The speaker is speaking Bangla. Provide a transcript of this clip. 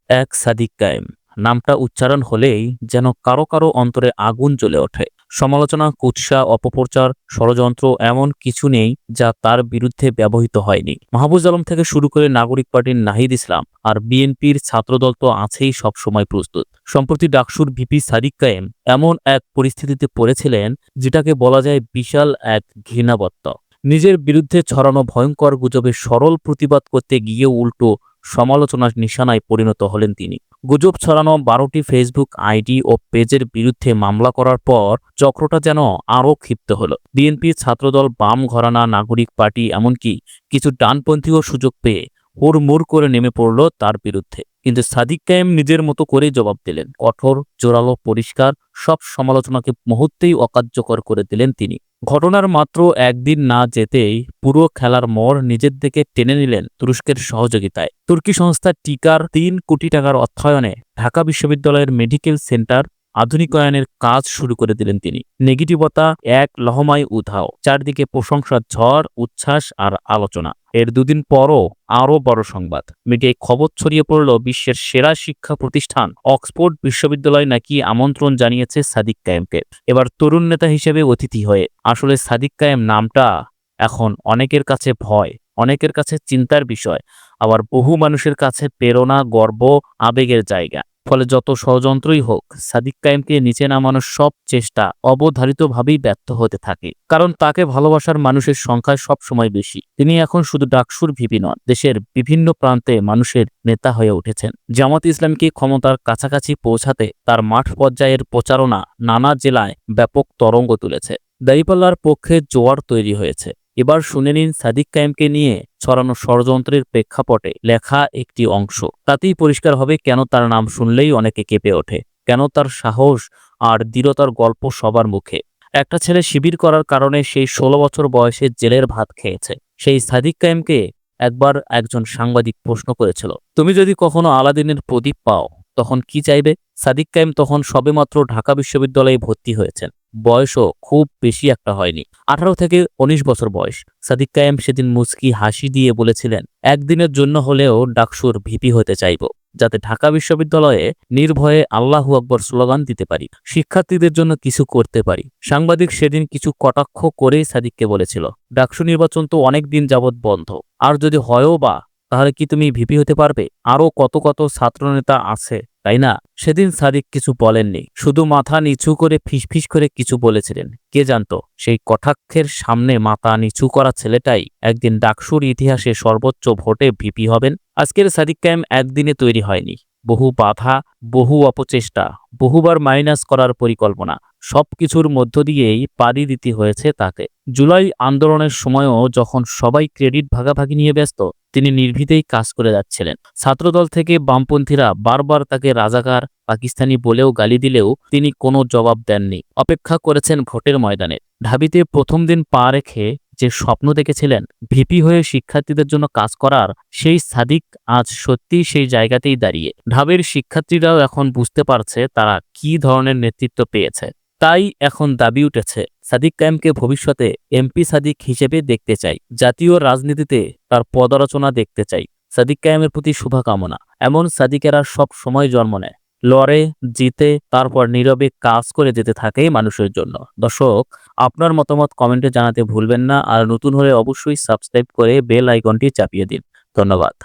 এক সাদিক কায়েম নামটা উচ্চারণ হলেই যেন কারো কারো অন্তরে আগুন জ্বলে ওঠে। সমালোচনা, কুৎসা, অপপ্রচার, ষড়যন্ত্র এমন কিছু নেই যা তার বিরুদ্ধে ব্যবহৃত হয়নি। মাহফুজ আলম থেকে শুরু করে নাগরিক পার্টির নাহিদ ইসলাম আর বিএনপির ছাত্রদল তো আছেই সবসময় প্রস্তুত। সম্প্রতি ডাকসুর ভিপি সাদিক কায়েম এমন এক পরিস্থিতিতে পড়েছিলেন যেটাকে বলা যায় বিশাল এক ঘৃণাবত্ত। নিজের বিরুদ্ধে ছড়ানো ভয়ঙ্কর গুজবের সরল প্রতিবাদ করতে গিয়ে উল্টো সমালোচনার নিশানায় পরিণত হলেন তিনি। গুজব ছড়ানো ১২টি ফেসবুক আইডি ও পেজের বিরুদ্ধে মামলা করার পর চক্রটা যেন আরও ক্ষিপ্ত হলো। বিএনপি, ছাত্রদল, বাম ঘরানা, নাগরিক পার্টি এমনকি কিছু ডানপন্থীও সুযোগ পেয়ে হুড়মুড় করে নেমে পড়ল তার বিরুদ্ধে। কিন্তু সাদিক কায়েম নিজের মতো করেই জবাব দিলেন। কঠোর, জোরালো, পরিষ্কার, সব সমালোচনাকে মুহূর্তেই অকার্যকর করে দিলেন তিনি। ঘটনার মাত্র একদিন না যেতেই পুরো খেলার মোড় নিজের দিকে টেনে নিলেন তুরস্কের সহযোগিতায়। তুর্কি সংস্থা টিকার ৩ কোটি টাকার অর্থায়নে ঢাকা বিশ্ববিদ্যালয়ের মেডিকেল সেন্টার আধুনিকায়নের কাজ শুরু করে দিলেন তিনি। নেগেটিভতা এক লহমায় উধাও, চারদিকে প্রশংসার ঝড়, উচ্ছ্বাস আর আলোচনা। এর দুদিন পরও আরও বড় সংবাদ, মিডিয়ায় খবর ছড়িয়ে পড়ল বিশ্বের সেরা শিক্ষা প্রতিষ্ঠান অক্সফোর্ড বিশ্ববিদ্যালয় নাকি আমন্ত্রণ জানিয়েছে সাদিক কায়েমকে এবার তরুণ নেতা হিসেবে অতিথি হয়ে। আসলে সাদিক কায়েম নামটা এখন অনেকের কাছে ভয়, অনেকের কাছে চিন্তার বিষয়, আবার বহু মানুষের কাছে প্রেরণা, গর্ব, আবেগের জায়গা। ফলে যত ষড়যন্ত্রই হোক, সাদিক কায়েমকে নিচে নামানোর সব চেষ্টা অবধারিতভাবেই ব্যর্থ হতে থাকে। কারণ তাকে ভালোবাসার মানুষের সংখ্যা সব সময় বেশি। তিনি এখন শুধু ডাকসুর ভিপি নন, দেশের বিভিন্ন প্রান্তে মানুষের নেতা হয়ে উঠেছেন। জামাত ইসলামকে ক্ষমতার কাছাকাছি পৌঁছাতে তার মাঠ পর্যায়ের প্রচারণা নানা জেলায় ব্যাপক তরঙ্গ তুলেছে। দাঁড়িপাল্লার পক্ষে জোয়ার তৈরি হয়েছে। এবার শুনে নিন সাদিক কায়েমকে নিয়ে ছড়ানো ষড়যন্ত্রের প্রেক্ষাপটে লেখা একটি অংশ। তাতেই পরিষ্কার হবে কেন তার নাম শুনলেই অনেকে কেঁপে ওঠে, কেন তার সাহস আর দৃঢ়তার গল্প সবার মুখে। একটা ছেলে শিবির করার কারণে সেই ১৬ বছর বয়সে জেলের ভাত খেয়েছে। সেই সাদিক কায়েমকে একবার একজন সাংবাদিক প্রশ্ন করেছিল, তুমি যদি কখনো আলাদিনের প্রদীপ পাও তখন কি চাইবে? সাদিক কায়েম তখন সবেমাত্র ঢাকা বিশ্ববিদ্যালয়ে ভর্তি হয়েছেন। বয়সও খুব বেশি একটা হয়নি, ১৮ থেকে ১৯ বছর বয়স। সাদিক কায়েম সেদিন মুচকি হাসি দিয়ে বলেছিলেন, একদিনের জন্য হলেও ডাকসুর ভিপি হতে চাইব, যাতে ঢাকা বিশ্ববিদ্যালয়ে নির্ভয়ে আল্লাহু আকবর স্লোগান দিতে পারি, শিক্ষার্থীদের জন্য কিছু করতে পারি। সাংবাদিক সেদিন কিছু কটাক্ষ করেই সাদিককে বলেছিল, ডাকসু নির্বাচন তো অনেক দিন যাবৎ বন্ধ, আর যদি হয়ও বা, তাহলে কি তুমি ভিপি হতে পারবে? আরও কত কত ছাত্রনেতা আছে, তাই না? সেদিন সাদিক কিছু বলেননি, শুধু মাথা নিচু করে ফিসফিস করে কিছু বলেছিলেন। কে জানতো সেই কটাক্ষের সামনে মাথা নিচু করা ছেলেটাই একদিন ডাকসুর ইতিহাসে সর্বোচ্চ ভোটে ভিপি হবেন। আজকের সাদিক কায়েম একদিনে তৈরি হয়নি। বহু বাধা, বহু অপচেষ্টা, বহুবার মাইনাস করার পরিকল্পনা, সবকিছুর মধ্য দিয়েই পাড়ি দিতে হয়েছে তাকে। জুলাই আন্দোলনের সময়ও যখন সবাই ক্রেডিট ভাগাভাগি নিয়ে ব্যস্ত, তিনি নির্ভীতেই কাজ করে যাচ্ছিলেন। ছাত্রদল থেকে বামপন্থীরা বারবার তাকে রাজাকার, পাকিস্তানি বলেও গালি দিলেও তিনি কোনো জবাব দেননি। অপেক্ষা করেছেন ভোটের ময়দানে। ঢাবিতে প্রথম দিন পা রেখে যে স্বপ্ন দেখেছিলেন ভিপি হয়ে শিক্ষার্থীদের জন্য কাজ করার, সেই সাদিক আজ সত্যিই সেই জায়গাতেই দাঁড়িয়ে। ঢাবির শিক্ষার্থীরাও এখন বুঝতে পারছে তারা কি ধরনের নেতৃত্ব পেয়েছে। তাই এখন দাবি উঠেছে, সাদিক কায়েমকে ভবিষ্যতে এমপি সাদিক হিসেবে দেখতে চাই, জাতীয় রাজনীতিতে তার পদালোচনা দেখতে চাই। সাদিক কায়েমের প্রতি শুভকামনা। এমন সাদিকেরা সব সময় জন্ম নেয়, লড়ে, জিতে, তারপর নীরবে কাজ করে যেতে থাকে মানুষের জন্য। দর্শক, আপনার মতামত কমেন্টে জানাতে ভুলবেন না, আর নতুন হলে অবশ্যই সাবস্ক্রাইব করে বেল আইকনটি চাপিয়ে দিন। ধন্যবাদ।